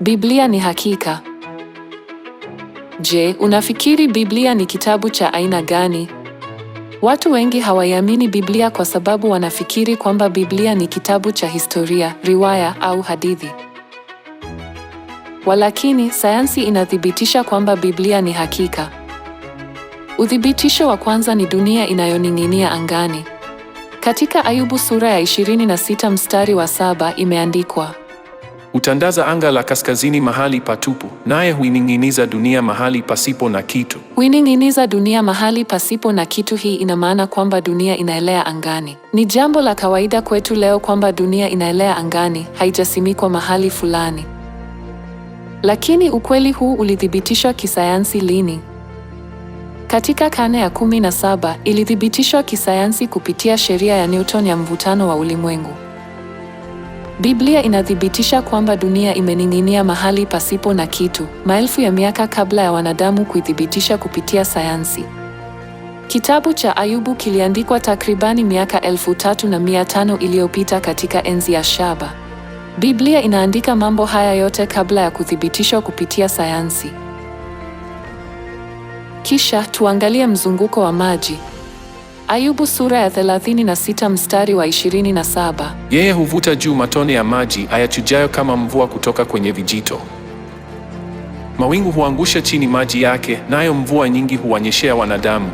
Biblia ni hakika. Je, unafikiri Biblia ni kitabu cha aina gani? Watu wengi hawaiamini Biblia kwa sababu wanafikiri kwamba Biblia ni kitabu cha historia, riwaya au hadithi. Walakini, sayansi inathibitisha kwamba Biblia ni hakika. Uthibitisho wa kwanza ni dunia inayoning'inia angani. Katika Ayubu sura ya 26 mstari wa 7 imeandikwa, Hutandaza anga la kaskazini mahali patupu, naye huining'iniza dunia mahali pasipo na kitu. Huining'iniza dunia mahali pasipo na kitu. Hii ina maana kwamba dunia inaelea angani. Ni jambo la kawaida kwetu leo kwamba dunia inaelea angani, haijasimikwa mahali fulani. Lakini ukweli huu ulithibitishwa kisayansi lini? Katika karne ya 17 ilithibitishwa kisayansi kupitia sheria ya Newton ya mvutano wa ulimwengu. Biblia inathibitisha kwamba dunia imening'inia mahali pasipo na kitu, maelfu ya miaka kabla ya wanadamu kuithibitisha kupitia sayansi. Kitabu cha Ayubu kiliandikwa takribani miaka 3500 iliyopita katika enzi ya shaba. Biblia inaandika mambo haya yote kabla ya kuthibitishwa kupitia sayansi. Kisha tuangalie mzunguko wa maji. Ayubu sura ya 36 mstari wa 27. Yeye huvuta juu matone ya maji ayachujayo kama mvua kutoka kwenye vijito. Mawingu huangusha chini maji yake, nayo mvua nyingi huwanyeshea wanadamu.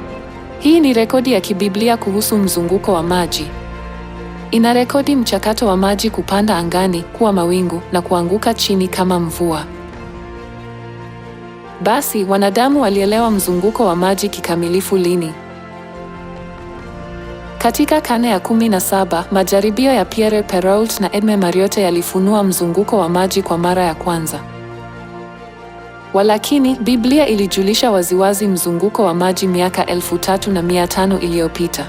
Hii ni rekodi ya kibiblia kuhusu mzunguko wa maji. Inarekodi mchakato wa maji kupanda angani, kuwa mawingu na kuanguka chini kama mvua. Basi, wanadamu walielewa mzunguko wa maji kikamilifu lini? Katika karne ya 17, majaribio ya Pierre Perrault na Edme Mariotte yalifunua mzunguko wa maji kwa mara ya kwanza. Walakini, Biblia ilijulisha waziwazi mzunguko wa maji miaka 3500 iliyopita.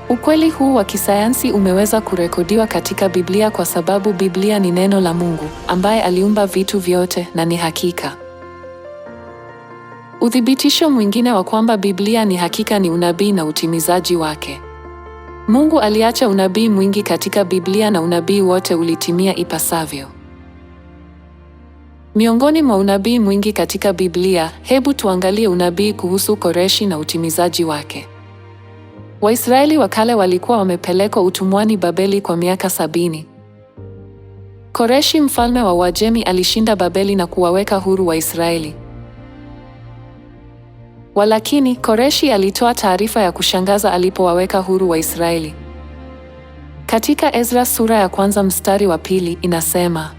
Ukweli huu wa kisayansi umeweza kurekodiwa katika Biblia kwa sababu Biblia ni neno la Mungu, ambaye aliumba vitu vyote na ni hakika. Uthibitisho mwingine wa kwamba Biblia ni hakika ni unabii na utimizaji wake. Mungu aliacha unabii mwingi katika Biblia na unabii wote ulitimia ipasavyo. Miongoni mwa unabii mwingi katika Biblia, hebu tuangalie unabii kuhusu Koreshi na utimizaji wake. Waisraeli wa kale walikuwa wamepelekwa utumwani Babeli kwa miaka 70. Koreshi mfalme wa Uajemi alishinda Babeli na kuwaweka huru Waisraeli. Walakini, Koreshi alitoa taarifa ya kushangaza alipowaweka huru Waisraeli. Katika Ezra sura ya 1 mstari wa 2 inasema,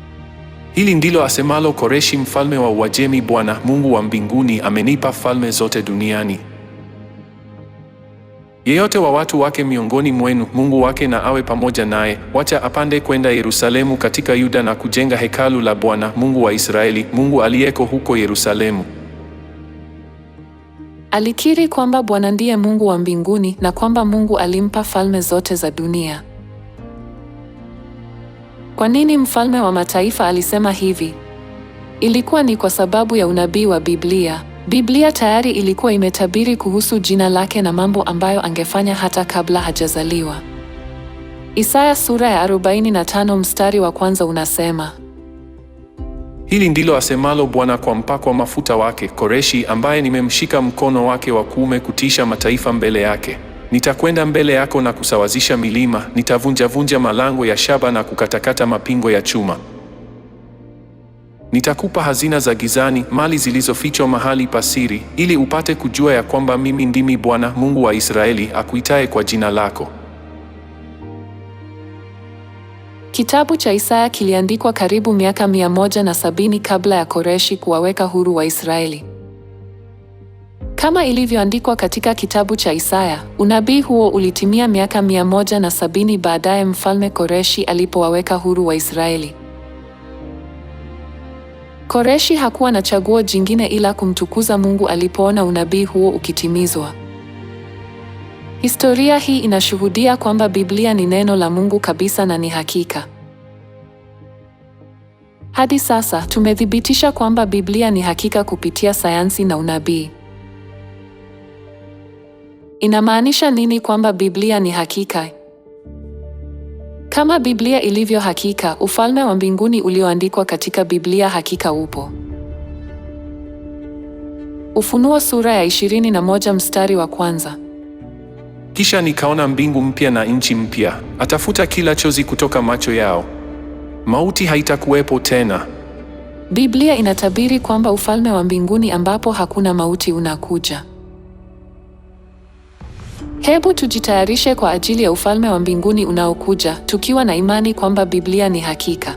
Hili ndilo asemalo Koreshi mfalme wa Uajemi, Bwana Mungu wa mbinguni amenipa falme zote duniani. Yeyote wa watu wake miongoni mwenu, Mungu wake na awe pamoja naye, wacha apande kwenda Yerusalemu katika Yuda na kujenga hekalu la Bwana Mungu wa Israeli, Mungu aliyeko huko Yerusalemu. Alikiri kwamba Bwana ndiye Mungu wa mbinguni na kwamba Mungu alimpa falme zote za dunia. Kwa nini mfalme wa mataifa alisema hivi? Ilikuwa ni kwa sababu ya unabii wa Biblia. Biblia tayari ilikuwa imetabiri kuhusu jina lake na mambo ambayo angefanya hata kabla hajazaliwa. Isaya sura ya 45 mstari wa 1 unasema, Hili ndilo asemalo Bwana kwa mpakwa mafuta wake Koreshi, ambaye nimemshika mkono wake wa kuume kutisha mataifa mbele yake. Nitakwenda mbele yako na kusawazisha milima, nitavunja malango ya shaba na kukatakata mapingo ya chuma. Nitakupa hazina za gizani, mali zilizofichwa mahali pasiri, ili upate kujua ya kwamba mimi ndimi Bwana Mungu wa Israeli, akuitaye kwa jina lako. Kitabu cha Isaya kiliandikwa karibu miaka 170 kabla ya Koreshi kuwaweka huru Waisraeli. Kama ilivyoandikwa katika kitabu cha Isaya, unabii huo ulitimia miaka 170 baadaye mfalme Koreshi alipowaweka huru Waisraeli. Koreshi hakuwa na chaguo jingine ila kumtukuza Mungu alipoona unabii huo ukitimizwa. Historia hii inashuhudia kwamba Biblia ni neno la Mungu kabisa na ni hakika. Hadi sasa tumethibitisha kwamba Biblia ni hakika kupitia sayansi na unabii. Inamaanisha nini kwamba Biblia ni hakika? Kama Biblia ilivyo hakika, ufalme wa mbinguni ulioandikwa katika Biblia hakika upo. Ufunuo sura ya 21 mstari wa 1. Kisha nikaona mbingu mpya na nchi mpya, atafuta kila chozi kutoka macho yao. Mauti haitakuwepo tena. Biblia inatabiri kwamba ufalme wa mbinguni ambapo hakuna mauti unakuja. Hebu tujitayarishe kwa ajili ya ufalme wa mbinguni unaokuja, tukiwa na imani kwamba Biblia ni hakika.